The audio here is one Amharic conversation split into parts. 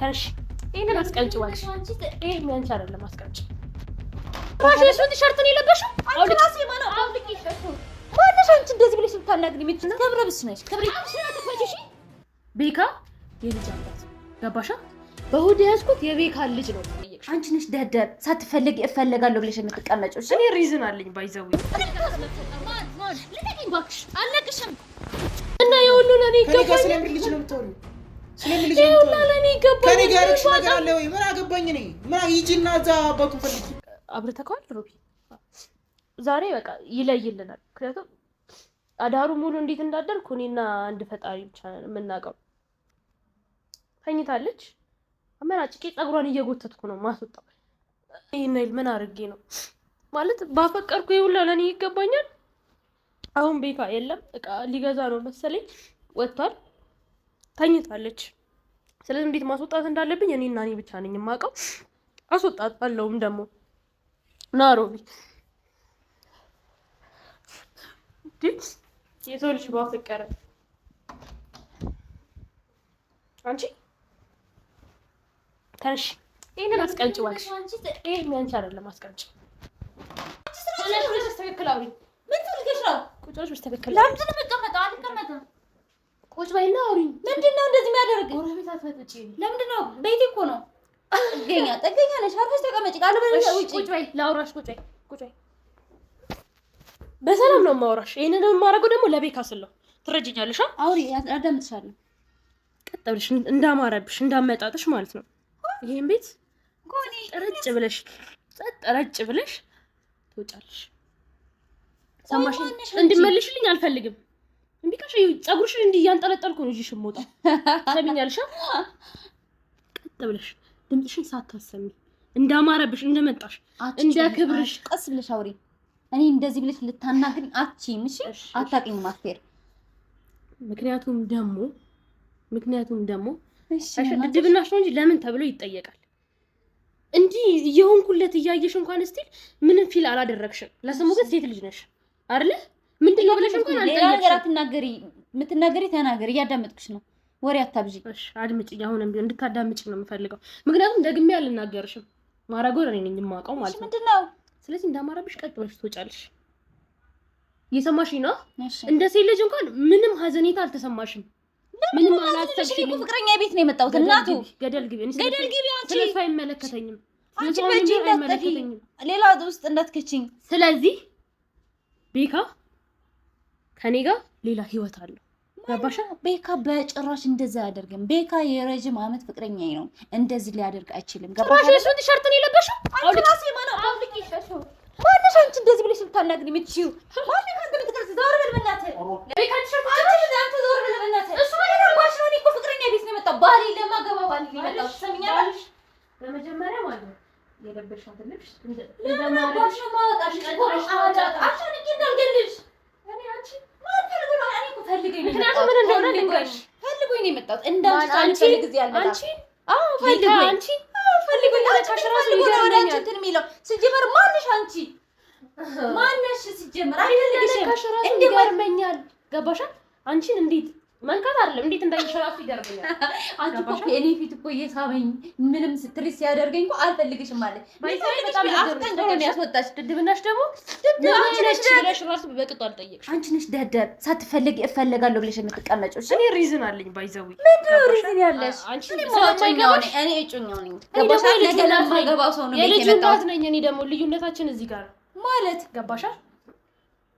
ተነሽ። ይሄንን አስቀምጪ ዋልሽ። ይሄ ምን አይደለም አስቀምጪ። ራስሽ ምን ቲሸርት ነው የለበሽው? አውልቂ ማነው? አውልቂ ሸቱ ማነሽ? አንቺ እንደዚህ ብለሽ ልታናግሪ ምን ተብረብስ ነሽ? ከብሬሽ ተፈጭሽ ቤካ የልጅ አባት ገባሻ? በሆድ ያዝኩት የቤካ ልጅ ነው። አንቺ ነሽ ደደብ ሳትፈልጊ እፈልጋለሁ ብለሽ የምትቀመጪው። እኔ ሪዝን አለኝ ባይዘው ልትቀኝ ባክሽ አለቅሽም እና የሁሉ ለኔ ይገባኝ ስለምን ልጅ ነው የምትሆነው? ስለምን ልጅ ነው ለኔ ይገባኝ? ከኔ ጋር እሺ ነገር አለ ወይ? ምን አገባኝ እኔ ምን ይጂና እዛ አባቱ ፈልጊ አብረተካል ሮቢ ዛሬ በቃ ይለይልናል። ምክንያቱም አዳሩ ሙሉ እንዴት እንዳደርኩ እኔና አንድ ፈጣሪ ብቻ ነን የምናውቀው። ተኝታለች አመናጭቄ ፀጉሯን እየጎተትኩ ነው ማስወጣው። ይሄን ምን አድርጌ ነው ማለት ባፈቀርኩ ይውላ ለኔ ይገባኛል። አሁን ቤካ የለም እቃ ሊገዛ ነው መሰለኝ ወጥቷል። ተኝታለች። ስለዚህ እንዴት ማስወጣት እንዳለብኝ እኔና እኔ ብቻ ነኝ የማውቀው። አስወጣጣለሁም ደግሞ ናሮቢ የሰው ልጅ ባፈቀረ አንቺ ተነሽ። ይሄንን አስቀምጪ ዋልሽ። ይሄ ምን አይደለም አስቀምጪ። ስለዚህ በስተክክል አውሪ። ምን ፈልገሽ ነው? ቁጭ ብለሽ በስተክክል ለምንድን ነው የምትቀመጠው? አልቀመጥም። ቁጭ በይና አውሪ። ምንድን ነው እንደዚህ የሚያደርግ? ጎረቤት አትመጪ። ለምንድን ነው? ቤቴ እኮ ነው። ጥገኛ ነሽ። አርፈሽ ተቀመጪ። ቃል በለሽ ውጪ። ቁጭ በይ ላውራሽ። ቁጭ በይ ቁጭ በይ። በሰላም ነው የማወራሽ። ይሄንን የማደርገው ደግሞ ለቤካ ስለው ትረጅኛለሽ። አውሪ፣ አዳምጥሻለሁ። ቀጥ ብለሽ እንዳማረብሽ እንዳመጣጥሽ ማለት ነው። ይሄን ቤት ረጭ ብለሽ ረጭ ብለሽ ትወጫለሽ። ሰማሽ? እንድመልሽልኝ አልፈልግም። እንዴ ካሽ ፀጉርሽን እንዲህ ያንጠለጠልኩ ነው እሺ ሞጣ ሰሚኛልሽ። ቀጥ ብለሽ ድምፅሽን ሳታሰሚ እንዳማረብሽ እንደመጣሽ እንደ ክብርሽ ቀስ ብለሽ አውሪ። እኔ እንደዚህ ብለሽ ልታናግሪኝ አትችይም። እሺ አታውቂኝ ማስቴር። ምክንያቱም ደግሞ ድብናሽ ነው እንጂ ለምን ተብሎ ይጠየቃል። እንዲህ እየሆንኩለት እያየሽ እንኳን እስቲ ምንም ፊል አላደረግሽም። ለስሙ ግን ሴት ልጅ ነሽ አይደል? ምንድነው ብለሽ እንኳን አልጠየቅሽም። የምትናገሪ ተናገሪ። እያዳመጥኩሽ ነው። ወሬ አታብዢ። እሺ አድምጪኝ። አሁንም ቢሆን እንድታዳምጪኝ ነው የምፈልገው። ምክንያቱም ደግሜ አልናገርሽም። ማረጎር እኔ ነኝ የማውቀው ማለት ነው። ምንድነው? ስለዚህ እንዳማረብሽ ቀጥ ብለሽ ትወጫለሽ። እየሰማሽኝ ነው? እንደ ሴት ልጅ እንኳን ምንም ሀዘኔታ አልተሰማሽም። ምንም አላሰብሽም። ፍቅረኛ ቤት ነው የመጣሁት። እናቱ ገደል ግቢ። አንቺ ስለሱ አይመለከተኝም። አንቺ በእጄ እንዳትጠፊኝ፣ ሌላ ውስጥ እንዳትከቺኝ። ስለዚህ ቤካ ከኔ ጋር ሌላ ህይወት አለው። ገባሽ? ቤካ በጭራሽ እንደዛ አያደርግም። ቤካ የረጅም ዓመት ፍቅረኛዬ ነው። እንደዚህ ሊያደርግ አይችልም። ገባሽ? እሱ ቲሸርት ነው የለበሽው? አውልቂ ማነው? አውልቂ ሸሹ ማነሽ? አንቺ እንደዚህ ብለሽ ልታናግሪ የምትችይው ማነው? ካንተ ልትቀርጽ ዞር በል በእናትህ። ቤካ ቲሸርት አንተ ዞር በል በእናትህ። እሱ ማለት ባሽ ነው። እኔ እኮ ፍቅረኛ ቤት ነው የመጣው። ባሌ ለማገባ ባሌ ነው የመጣው። ሰሚኛለሽ? በመጀመሪያ ማለት ነው የለበሻት ልብስ እንደማረሽ ነው ማውጣሽ። አንቺ እንዳልገልሽ እኔ አንቺ ፈልገኝ ነው። ምክንያቱም ምን እንደሆነ ልንገርሽ። ፈልጎኝ ነው የመጣሁት። እንዳንቺ አልፈልግ እዚህ አልመጣም። አንቺ ፈልጎኝ ፈልጎኝ ታቻሽ ራሱ ይገርመኛል። እንትን የሚለው ሲጀመር ማንሽ አንቺ ማንሽ ሲጀመር አይፈልግሽም። እንደማርመኛል ገባሽ? አንቺን እንዴት መንካት አይደለም እንዴት እንዳይሸራፍ ይገርመኛል። አንቺ እኮ የኔ ፊት እኮ እየሳበኝ ምንም ስትሪስ ሲያደርገኝ እኮ አልፈልግሽም ማለት በጣም አፍጠንቀቅ ነው ያስወጣች። ድድብናሽ ደግሞ ነሽ ብለሽ ራሱ በቅጡ አልጠየቅሽ። አንቺ ነሽ ደደብ ሳትፈልጊ እፈልጋለሁ ብለሽ የምትቀመጪው። እኔ ሪዝን አለኝ ባይዘው። ምንድነው ሪዝን ያለሽ? አንቺ ስለማይገባው ነኝ እኔ እጩኛው ነኝ። ገባሽ? ነገ ለማይገባው ሰው ነው የልጁ እናት ነኝ እኔ። ደግሞ ልዩነታችን እዚህ ጋር ማለት ገባሽ?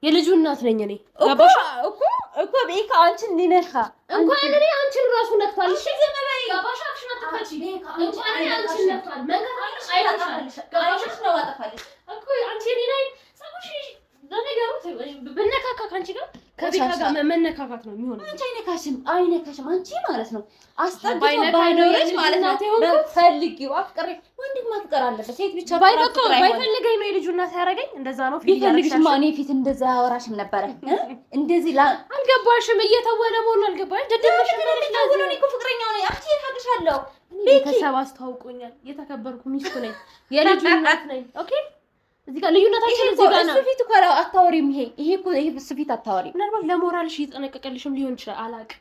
የልጁ እናት ነኝ እኔ። ገባሽ እኮ ቤካ አንቺን ሊነካ እንኳን እኔ አንቺን ራሱ ነክቷል። እሺ ዝም በይ ገባሽ? አፍሽን አትፈቺ። እንኳን እኔ አንቺን ነክቷል። መንካታለሽ አይታልሽ ገባሽ? ነው አጠፋለሽ እኮ አንቺ እኔ ነኝ ሰዎች ለነገሩ ብነካካ ካንቺ ጋር ከቤካ ጋር መነካካት ነው የሚሆነው። አንቺ አይነካሽም አንቺ ማለት ነው። አስጠግቶ ባይኖርሽ ማለት ነው። በፈልጊው አፍቅሬ ወንድም ማፍቀር አለበት። ሴት ብቻ ባይፈልገኝ ነው የልጁ እናት ያደረገኝ። እንደዛ ነው ቢፈልግሽማ እኔ ፊት እንደዛ ያወራሽም ነበረ። እንደዚህ አልገባሽም። እየተወለ መሆኑን አልገባሽ። ደደብሽ ነው እኮ ፍቅረኛው ነኝ። አንቺ ታውቂሻለሁ። ቤተሰብ አስተዋውቆኛል። የተከበርኩ ሚስቱ ነኝ። የልጁ እናት ነኝ። ኦኬ እዚህ ጋር ልዩነታችን እዚህ ጋር ነው። ስፊት እኮ አታወሪም። ይሄ ስፊት አታወሪም። ምናልባት ለሞራልሽ እየጠነቀቀልሽም ሊሆን ይችላል። አላውቅም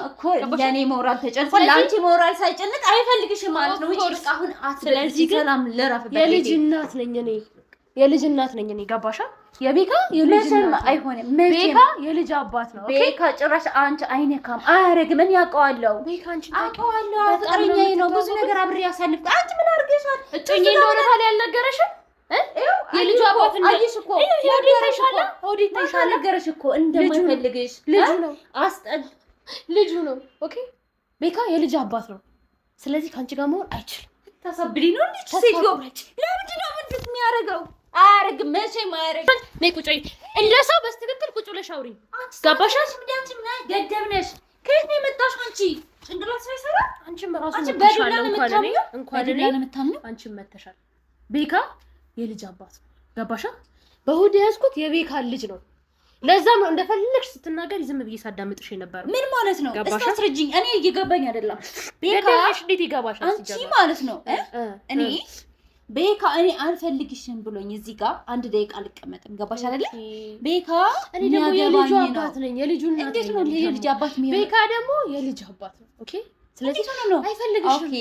እኮ ለእኔ ሞራል ተጨንቋል። ለአንቺ ሞራል ሳይጨንቅ አይፈልግሽም ማለት ነው። ውጪ አሁን ስለዚህ ሰላም ለራፍበት የልጅ እናት ነኝ እኔ የልጅ እናት ነኝ እኔ ገባሻ? የቤካ የልጅ እናት አይሆንም። ቤካ የልጅ አባት ነው። ቤካ ጭራሽ አንቺ አይነካም አያረግም። እኔ ያውቀዋለሁ። ቤካ አንቺ አውቀዋለሁ። ፍቅረኛዬ ነው። ብዙ ነገር አብሬ ያሳልፍ። አንቺ ምን አድርገሻል? እጮኛ እንደሆነ ታዲያ ያልነገረሽም የልጁ አባት አይሽ እኮ ኦዲት ተሻለ ነገርሽ እኮ እንደማይፈልግሽ ልጁ ነው። አስጠል ልጁ ነው። ኦኬ ቤካ የልጅ አባት ነው። ስለዚህ ካንቺ ጋር መሆን አይችልም። ታሳብሪ ነው እንዴ? ሴትዮ ለምንድን ነው ምንድን የሚያደርገው? አያረግም። መቼም አያረግም። ነይ ቁጭ በይ። እንደሰው በስትክክል ቁጭ ብለሽ አውሪኝ። ገባሻሽ? አንቺ ምን ገደብ ነሽ? ከየት ነው የመጣሽው አንቺ? ጭንቅላት ሳይሰራ አንቺም በራሱ መጥተሻል። እንኳን እኔ አንቺም መጥተሻል። ቤካ የልጅ አባት ገባሻ? በሆድ ያዝኩት የቤካ ልጅ ነው። ለዛም ነው እንደፈለግሽ ስትናገር ዝም ብዬ ሳዳምጥሽ ነበር። ምን ማለት ነው? እስኪ አስረጂኝ። እኔ እየገባኝ አይደለም። ቤካ እንዴት ይገባሻል? አንቺ ማለት ነው እኔ ቤካ እኔ አልፈልግሽም ብሎኝ እዚህ ጋር አንድ ደቂቃ አልቀመጥም። ገባሽ አይደለ? ቤካ እኔ ደግሞ የልጁ አባት ነኝ። የልጁ እናት ነኝ። እንዴት ነው የልጅ አባት የሚሆነው? ቤካ ደግሞ የልጅ አባት ነው። ኦኬ ስለዚህ ነው አይፈልግሽም። ኦኬ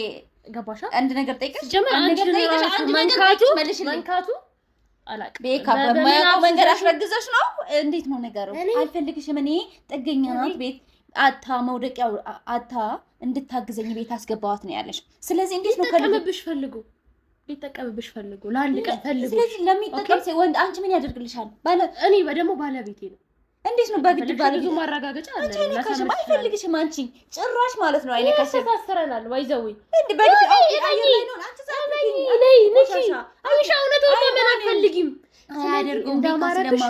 ገባሻ? አንድ ነገር ጠይቀሽ መንካቱ አላውቅም። ቤካ በማያውቀው መንገድ አስረግዘሽ ነው። እንዴት ነው ነገሩ? አልፈልግሽም። እኔ ጥገኛ ናት። ቤት አታ መውደቂያው አታ እንድታግዘኝ ቤት አስገባዋት ነው ያለሽ። ስለዚህ እንዴት ነው ከልብሽ ፈልጉ ሊጠቀምብሽ ፈልጉ ለአንድ ቀን ፈልጉ። ስለዚህ ለሚጠቀም ወንድ አንቺ ምን ያደርግልሻል? እኔ ደግሞ ባለቤቴ ነው። እንዴት ነው በግድ ባለቤቴ? ብዙ ማረጋገጫ አለ። ለካሽም አይፈልግሽም አንቺ ጭራሽ ማለት ነው። አይኔ ካሽ ተሳስረናል። ወይዘው እንዴ በግድ አየር ላይ ነው። አንቺ ነይ አይሻ እውነት ወጣ አልፈልግም። አያደርገው እንዳማረብሽ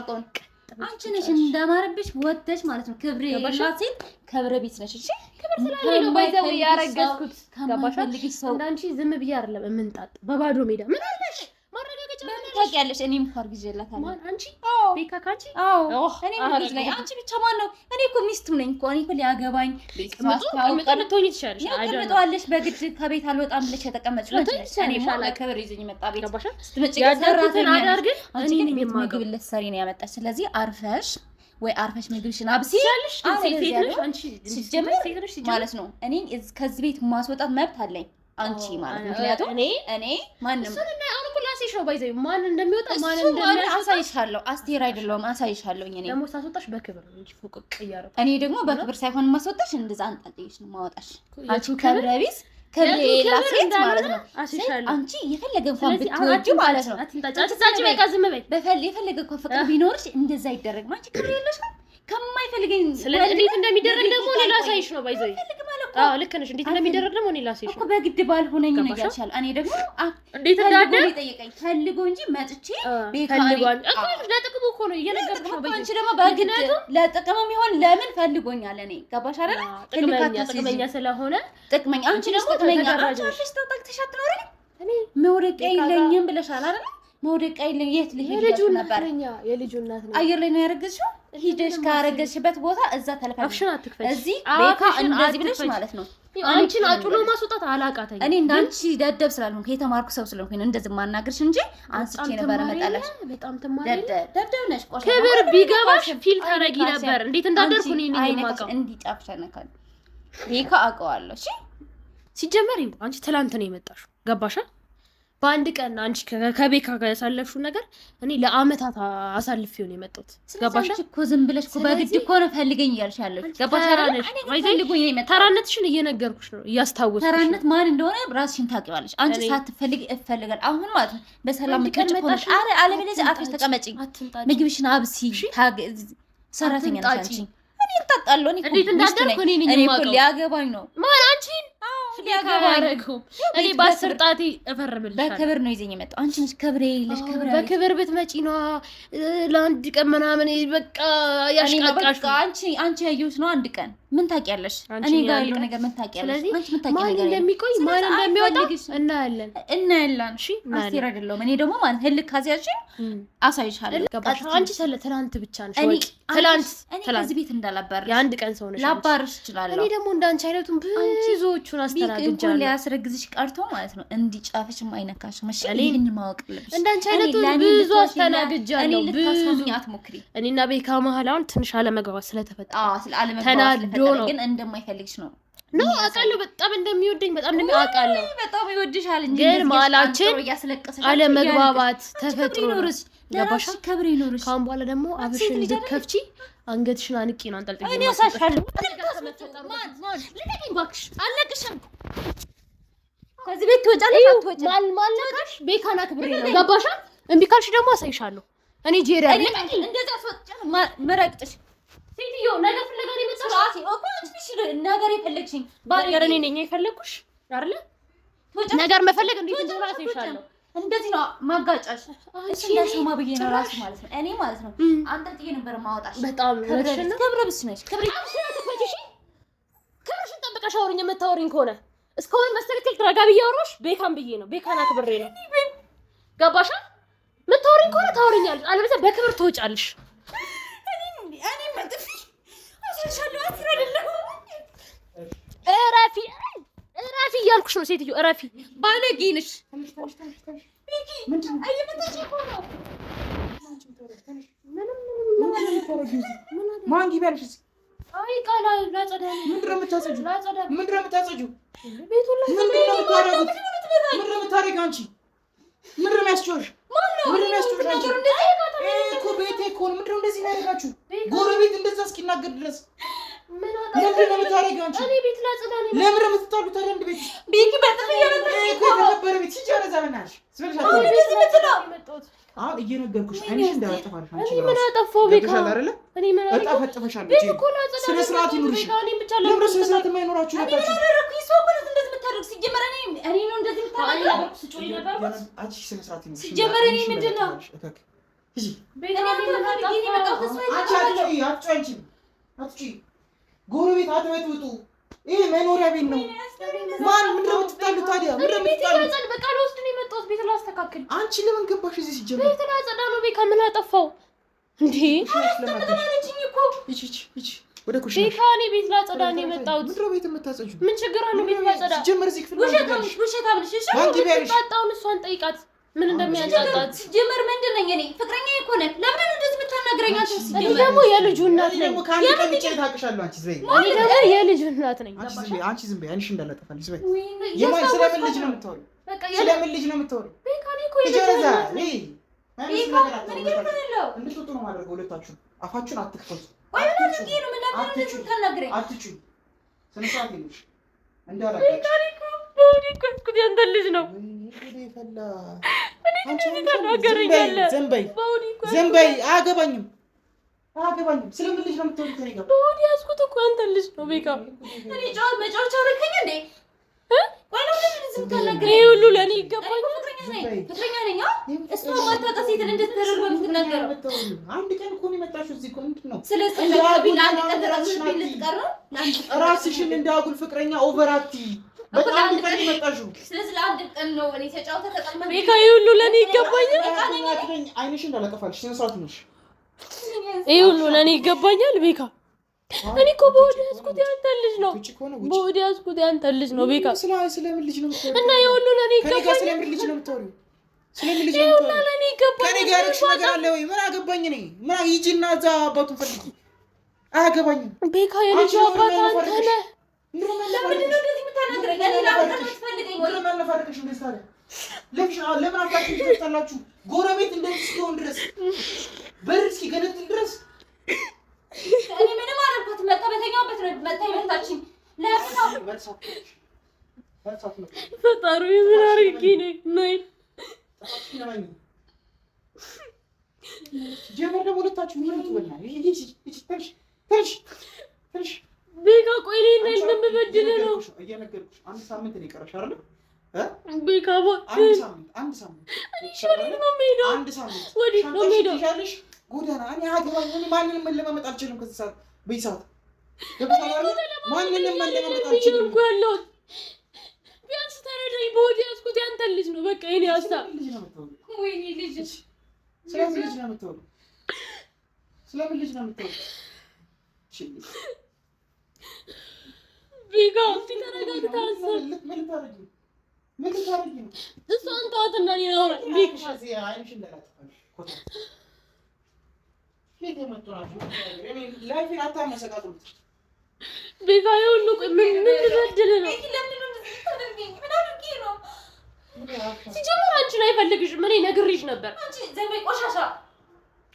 አንቺ ነሽ እንዳማረብሽ ወጥተሽ ማለት ነው። ክብሬ የላት ሴት ክብረ ቢስ ነሽ። እሺ ክብር ስላለኝ ነው ወይዘው ያረገዝኩት። ከማፈልግሽ ሰው እንዳንቺ ዝም ብዬ አይደለም የምንጣጥ በባዶ ሜዳ ምን አለሽ? ማረጋገጫ ምን ታውቂያለሽ? እኔም አርግዤላታለሁ። ማን አንቺ? ቤካ ካንቺ? እኔ ልጅ ነኝ። አንቺ ብቻ ማን ነው? እኔ እኮ ሚስቱ ነኝ እኮ። እኔ እኮ ሊያገባኝ ልትሆኚ ትችያለሽ። ተቀምጠዋለሽ በግድ ከቤት አልወጣም ብለሽ የተቀመጥሽ ነው። እኔ ማለ ክብር ይዘኝ መጣ ቤት ስትመጪ ያደረኩትን አዳርግ። አንቺ ግን ቤት ምግብ ልትሰሪ ነው ያመጣሽ። ስለዚህ አርፈሽ ወይ አርፈሽ ምግብሽን አብሲ ማለት ነው። እኔ ከዚህ ቤት ማስወጣት መብት አለኝ አንቺ ማለት ነው። ምክንያቱም እኔ ማንም ላሴሽ ነው ባይዘይ ማን እንደሚወጣ ማን እንደሚያወጣ አሳይሻለሁ። አስቴር አይደለም አሳይሻለሁ። እኔ ደግሞ ሳስወጣሽ በክብር ነው እንጂ ፎቅ ቀያረው። እኔ ደግሞ በክብር ሳይሆን ማስወጣሽ እንደዛ አንጣልሽ ነው ማወጣሽ። አንቺ ከብረቢስ ከሌላ ሴት ማለት ነው። አንቺ የፈለገ እንኳን ብትወጂ ማለት ነው አትንጣጭ በቃ ዝም በይ። የፈለገ እንኳን ፍቅር ቢኖርሽ እንደዛ አይደረግም። አንቺ ክብር የለሽ ነው ከማይፈልገኝ። ስለዚህ እንዴት እንደሚደረግ ደግሞ እኔ ላሳይሽ ነው ባይዘይ። አዎ ልክ ነሽ። እንዴት እንደሚደረግ ደግሞ እኔ ላሳይሽ ነው። በግድ ባልሆነኝ ነገር ይችላል። እኔ ደግሞ እንዴት እንዳደረ ጠይቀኝ ፈልጎ እንጂ መጥቼ ፈልጓን እኮ ለጥቅሙ እኮ ነው እየነገርኩሽ ነው ባይዘይ። አንቺ ደግሞ በግድ ለጥቅምም ይሆን ለምን ፈልጎኛል? እኔ ገባሽ አይደል? ጥቅመኛ ስለሆነ ጥቅመኛ። አንቺ ደግሞ ጥቅመኛ አንቺ ተጣልተሽ አትኖሪ። እኔ መውደቂያ የለኝም ብለሻል አይደል? መውደቂያ የለኝ። የት ልሄድ ነበር? የልጁ እናት ነኝ። አየር ላይ ነው ያረገዝሽው? ሂደሽ ካረገዝሽበት ቦታ እዛ ተለፈሽ። አፍሽን አትክፈች። እዚህ ቤካ እንደዚህ ብለሽ ማለት ነው። አንቺን አጭሎ ማስወጣት አላቃተኝ። እኔ እንዳንቺ ደደብ ስላልሆንኩ የተማርኩ ሰው ስለሆንኩ እንደዚህ ማናገርሽ እንጂ አንስቼ ነበር መጣለሽ። በጣም ተማሪ ደደብ ነሽ። ቆሽ ክብር ቢገባሽ ፊል ታረጊ ነበር። እንዴት እንዳደርኩ እኔ የማውቀው እንዲጣፍሽ ነካል። ቤካ አውቀዋለሁ። እሺ ሲጀመር አንቺ ትላንት ነው የመጣሽው። ገባሻ? በአንድ ቀን አንቺ ከቤካ ጋር ያሳለፍሽው ነገር እኔ ለአመታት አሳልፌው ነው የመጣሁት። ገባሽ እኮ ዝም ብለሽ እኮ በግድ እኮ ነው ፈልገኝ እያልሽ ያለሽ። ገባሽ አይደል? ፈልጉኝ ነው የመጣሁት። ተራነትሽን እየነገርኩሽ ነው እያስታወስኩሽ። ተራነት ማን እንደሆነ ራስሽን ታውቂዋለሽ። አንቺ ሳትፈልጊ እፈልጋል አሁን ማለት ነው። በሰላም ምትቀመጪ አረ አለበለዚያ አፍሽ ተቀመጪ፣ ምግብሽን አብሲ፣ ሰራተኛ ነሽ አንቺ። እኔ እንጣጣለሁ። እኔ እንዴት እንዳደርኩ እኔ ነኝ የማውቀው። ሊያገባኝ ነው ማን አንቺን እኔ በአስር ጣቴ እፈርምልሻለሁ። በክብር ነው ይዘኝ የመጣው። አንቺ ነሽ ክብሬ የለሽ። በክብር ብትመጪ ነው ለአንድ ቀን ምናምን በቃ ያሽቃቃሽ። አንቺ ያየሁሽ ነው አንድ ቀን። ምን ታውቂያለሽ? እኔ ጋር ያለው ነገር ምን ታውቂያለሽ? አንቺ ምን ታውቂያለሽ? ማን እንደሚቆይ ማን እንደሚወጣ እናያለን። እሺ አስቴር አይደለም። እኔ ደግሞ ማለት ህልክ ካዚያሽ አሳይሻለሁ። አንቺ ስለ ትናንት ብቻ ነሽ ወይ? ትናንት ከዚህ ቤት እንዳላባርሽ የአንድ ቀን ሰው ነሽ። ላባርሽ እችላለሁ። እኔ ደግሞ እንዳንቺ አይነቱን ብዙዎቹን አስተምራለሁ። አስተናግጃለሁ። ሊያስረግዝሽ ቀርቶ ማለት ነው እንዲጫፍሽም አይነካሽም። እሺ ይሄን ማወቅ አለብሽ። እንዳንቺ አይነቱ ብዙ አስተናግጃለሁ። ብዙ አትሞክሪ። እኔና ቤካ መሀል አሁን ትንሽ አለመግባባት ስለተፈጠረ ተናዶ ነው ግን እንደማይፈልግሽ ነው ነው አውቃለሁ። በጣም እንደሚወደኝ በጣም እንደሚያውቃለሁ። በጣም ይወድሻል እንጂ ግን መሀላችን አለመግባባት ተፈጥሮ ነው። ገባሽ? ክብር ይኖርሽ። ካሁን በኋላ ደግሞ አብሽን ልትከፍቺ አንገትሽን አንቄ ነው አንጠልጥዬ እኔ ያሳሻለሁ። ልቀቂኝ እባክሽ፣ አልነቅሽም። ከዚህ ቤት ትወጫለሽ አትወጪም? ማልነካሽ ቤካና ክብሬ ነው። ገባሽ? እምቢ ካልሽ ደግሞ አሳይሻለሁ። እኔ ጄሪ አይደል እንደዛ አስወጥቻለሁ። መረቅጥሽ ሴትዮ ነገር ፍለጋ ነው የመጣሽ? ራሴ እኮ አንቺ ነገር የፈለግሽኝ ነገር እኔ ነኝ የፈለግኩሽ አይደለ? ነገር መፈለግ እንዴት እንደሆነ አሳይሻለሁ። እንደዚህ ነው ማጋጫሽ። እሺ እንዳልሰማ ብዬ ነው ራሱ ማለት ነው። እኔ ማለት ነው አንተ ጥዬ ነበር ማውጣሽ። በጣም ክብረብስ ነሽ። ክብርሽን ጠብቀሽ አውሪኝ። የምታወሪኝ ከሆነ እስካሁን መስተካከል ተረጋ ብዬ አወራሽ ቤካን ብዬ ነው። ቤካና ክብሬ ነው። ገባሽ? የምታወሪኝ ከሆነ ታወሪኛለሽ፣ አለበለዚያ በክብር ትወጫለሽ። እኔ መጥፊ አሳሻለሁ። አትረደለሁ። እረፊ እያልኩሽ ነው ሴትዮ፣ እረፊ። ባለጌ ነሽ። ማን ጊባልሽ? አይ ቃላ ላጸዳ ነው። ምንድን ነው የምታጸጂው? ምንድን ነው የምታጸጂው? ቤቱን ምንድን ነው የምታደርጊው አንቺ? ምንድን ነው የሚያስጮሽ? ምንድን ነው የሚያስጮሽ አንቺ? እኮ ቤቴ እኮ ነው። ምንድን ነው እንደዚህ የሚያደርጋችሁ? ጎረቤት እንደዛ እስኪናገር ድረስ ምንድን ነው የምታደርጊው አንቺ? እኔ ቤት ላጸዳ ነው። ለምን ነው የምትጣሉት ታዲያ? እንደ ቤት ቤኪ በጣም እየመጣች እኮ የተከበረ ቤት ሲጀመር እዛ በእናትሽ ስበልሻለሁ። አሁን እየነገርኩሽ አይንሽ እንዳያጠፋልሽ አንቺ እኔ ምን አጠፋው? ቤካ አይደለ? እኔ ምን አጠፋው? አጠፋፈሻለሁ። ቤት እኮ ላጸዳ ነው። ስነ ስርዓት ይኑርሽ። ለምን ስነ ስርዓት የማይኖራችሁ ናችሁ? ሲጀመር እኔ ነው እንደዚህ የምታደርገው? ስጮይ ነበር አንቺ ስነ ስርዓት ይኑርሽ። ሲጀመር እኔ ምንድን ነው እሺ ቤት እኔ መጣው ተስፋ አትጪ ጎረቤት አትበጥብጡ። ይሄ መኖሪያ ቤት ነው። ማን ምንድን ነው የምትጣሉት ታዲያ? ምንድን ነው የምትጣሉት? በቃ ልወስድ ነው የመጣሁት። ቤት ላስተካክል። አንቺ ለምን ገባሽ እዚህ? ሲጀመር ቤት ላጸዳ ነው። ቤካ ምን አጠፋው እንዴ? እቺ ወደ ኩሽና ቤካ እኔ ቤት ላጸዳ ነው የመጣሁት። ምንድን ነው ቤት የምታጸጁ? ምን ችግር አለው ቤት ላጸዳ? ሲጀመር እዚህ ክፍል ውሸታም ነሽ። እሺ ባጣውን እሷን ጠይቃት ምን እንደሚያንጣጣት። ሲጀመር ምንድን ነኝ እኔ? ፍቅረኛ እኮ ነህ። ለምን እንደዚህ የምታናግረኝ አንቺ? እኔ ደግሞ የልጁ እናት ነኝ። ካንቺ ቀንጬ ታውቅሻለሁ አንቺ ዝበይ። እኔ ደግሞ የልጁ እናት ነኝ። አንቺ ዝም በይ። አንቺ እንዳላጠፋልሽ ዝበይ። የማን ስለምን ልጅ ነው የምታወሪው? ስለምን ልጅ ነው የምታወሪው? ቤካ እኔ እኮ የልጁ እናት ነኝ። ቤካ ምን ይገርምሻል? እንድትወጡ ነው ማድረግ። ሁለታችሁ አፋችሁን አትክፈቱ። ወይ ምን አድርጌ ነው? ምን ለምን እንደዚህ የምታናግረኝ? አትጩይ። ስነ ስርዓት ይልሽ እንዳላቀች ቤካ ቦዲ ኩስኩት ያንተ ልጅ ነው። ዘንበይ አያገባኝም። ስለምን ልጅ ነው የምትወዱት? ከእኔ ጋር ቦዲ ያዝኩት እኮ አንተ ልጅ ነው ቤካ። እኔ መጫወቻ አደረከኝ እንዴ? ወይ ነው ለምን ዝም ታናግረኝ? ይሄ ሁሉ ለኔ ይገባኛል። ፍቅረኛ ነኝ። እሷ ማታውቃት ሴትን እንዴት ተደርጎ የምትናገረው? አንድ ቀን እኮ ነው የመጣሽው እዚህ እኮ። ምንድን ነው ስለዚህ ለአንድ ቀን ተራስሽን ልትቀር ነው? ራስሽን እንዳጉል ፍቅረኛ ኦቨራቲ በጣም ቀን የመጣሽው። ስለዚህ ለአንድ ቀን ነው እኔ ተጫውተህ ተቀመጥኩ። ቤካ ይሄ ሁሉ ለኔ ይገባኛል። አይንሽ እንዳላጠፋልሽ ስነ ስርዓት ነሽ። ይሄ ሁሉ ለኔ ይገባኛል ቤካ። እኔ እኮ በወዲ ያዝኩት ያንተ ልጅ ነው። በወዲ ያዝኩት ያንተ ልጅ ነው ቤካ። ስለምን ልጅ ነው የምትወሪው? እና ይሄ ሁሉ ለኔ ይገባኛል። ስለምን ልጅ ነው የምትወሪው? ስለምን ልጅ ይሄ ነው ሁሉ ለኔ ይገባኛል። ከኔ ጋር እሺ ነገር አለ ወይ? ምን አገባኝ እኔ? ምን ሂጂና እዛ አባቱን ፈልጊ። አያገባኝም ቤካ። የልጅ አባት አንተ ነህ። ለምንድን ነው እንደዚህ የምታናግረኝ? እኔ ለአንተ የምትፈልገኝ ወይ? ለምን አልፈረቀሽ እንደዚህ ታዲያ? ለምን አባችሁ ትጣላችሁ? ጎረቤት እንደዚህ እስኪሆን ድረስ በር እስኪገነጥል ድረስ እኔ ምንም አላልኳትም። መጣ በተኛበት ነው መጣ ይመታችኝ። ፈጣሪ ምን አድርጌ ነኝ? ጀመር ደግሞ ሁለታችሁ ምን ትበልና ትንሽ ቤካ ቆይ እኔ ምን በድል ነው? እየነገርኩሽ አንድ ሳምንት ነው የቀረሽ አይደል? ቤካ አንድ ሳምንት ወዴት ነው የምሄደው? አንድ ሳምንት ወዴት ነው የምሄደው? ጎዳና እኔ አገባኝ። እኔ ማንንም መለማመጥ አልችልም። ከዚህ ሰዓት በዚህ ሰዓት ማንንም መለማመጥ አልችልም እኮ ያለሁት። ቢያንስ ተረዳኝ። በወዲ ያዝኩት ያንተን ልጅ ነው። በቃ የእኔ ሀሳብ ወይኔ ልጅ ስለምን ልጅ ነው የምትወሪው? ስለምን ልጅ ነው የምትወሪው? ቤካ ተረጋግተህ ምን ልታረጊ ነው? እሷን ተዋትና እኔ ነው ቤካ አይንሽ እንዳላጠፋሽ ላይፌን አታመሰቃቅሉት። ቤካ ይሁሉ ምን ልበድል ነው? ሲጀምር አንቺን አይፈልግሽም። እኔ ነግሬሽ ነበር። አንቺ ዘመይ ቆሻሻ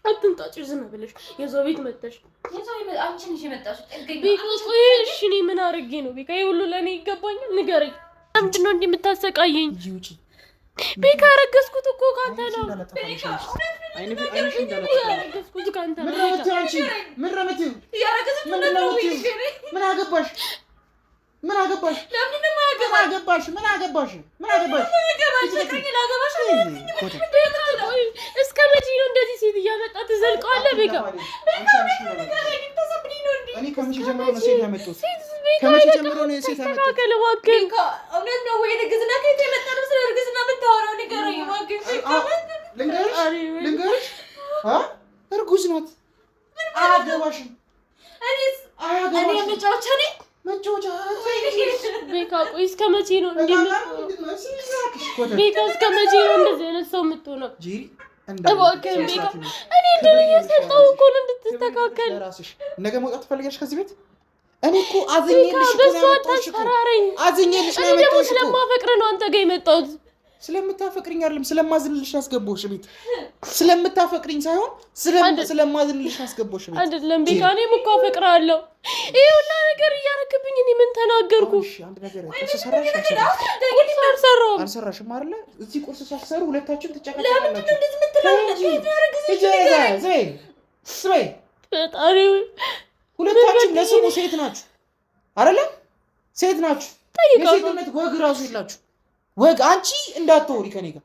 አትምጣጭ። ዝም ብለሽ የሰው ቤት መጣሽ። አንቺ ነሽ የመጣሽው። ቤካ ቆይ እሺ፣ እኔ ምን አድርጌ ነው? ቤካ ይሁሉ ለእኔ ይገባኛል? ንገረኝ። ለምንድን ነው እንዲህ የምታሰቃየኝ? ቤካ ያረገዝኩት እኮ ካንተ ነው። ያረገዝኩት ካንተ ነው። ምን አገባሽ? ምን አገባሽ? እስከ መቼ ነው እንደዚህ ሴት እያመጣ ትዘልቀዋለህ? ቤካ እኔ ከመቼ ጀምሮ ነው ሴት ያመጡት? ከመቼ ጀምሮ ነው ሴት ያመጡት? ቤካ እውነት ነው ወይ? እርግዝና ከየት የመጣ ነው? ስለ እርግዝና የምታወራው ንገረኝ እባክህ። ልንገርሽ እርጉዝ ናት። አያገባሽም። እኔ መጫወቻ ነኝ። መጫወቻ ቤካ ቆይ እስከ መቼ ነው ቤካ እስከ መቼ ነው እንደዚህ አይነት ሰው የምትሆነው? እባክህ ቤካ እኔ እንደው እየሰጠው እኮ ነው እንድትስተካከል። ነገ መውጣት ትፈልጊያለሽ ከዚህ ቤት? እኔ እኮ አዝኜልሽ ነው ያመጣሁሽ እኮ። አዝኜልሽ ነው ያመጣሁሽ እኮ። ስለማፈቅር ነው አንተ ጋር የመጣሁት። ስለምታፈቅሪኝ አይደለም ስለማዝንልሽ አስገባሁሽ ቤት። ስለምታፈቅሪኝ ሳይሆን ስለማዝንልሽ አስገባሁሽ ቤት። አይደለም ቤካ እኔም እኮ አፈቅርሃለሁ። ይሄ ሁላ ነገር እያረክብኝ እኔ ምን ተናገርኩ? እሺ አንድ ነገር ቁርስ ሰራሽ? አልሰራሽም አይደለ? እዚህ ቁርስ ሳትሰሩ ሁለታችሁም ትጨቃጨቃላችሁ። ሁለታችሁም ለስሙ ሴት ናችሁ አይደለ? ሴት ናችሁ። የሴትነት ወግ ራሱ የላችሁ ወግ። አንቺ እንዳትወሪ ከኔ ጋር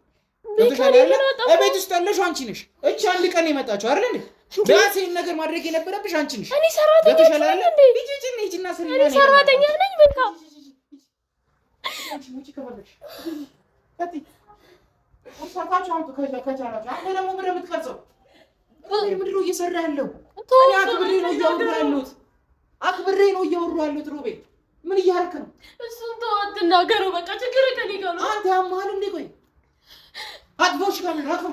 እቤት ውስጥ ያለሽው አንቺ ነሽ። እቺ አንድ ቀን የመጣችው አይደል እንዴ? ቢያንስ ይሄን ነገር ማድረግ የነበረብሽ አንቺ ነሽ። እኔ ሰራተኛ ነኝ እንዴ? እኔ ሰራተኛ ነኝ ቤካ። ምንድን ነው እየሰራ ያለው? አክብሬ ነው እያወሩ ያሉት። ሮቤል ምን እያደረክ ነው? እሱን ተው አትናገረው። በቃ ችግር ከኔ ጋር ነው። አንተ ያማል እንዴ? ቆይ አጥፎሽ ጋር ነው አጥፎ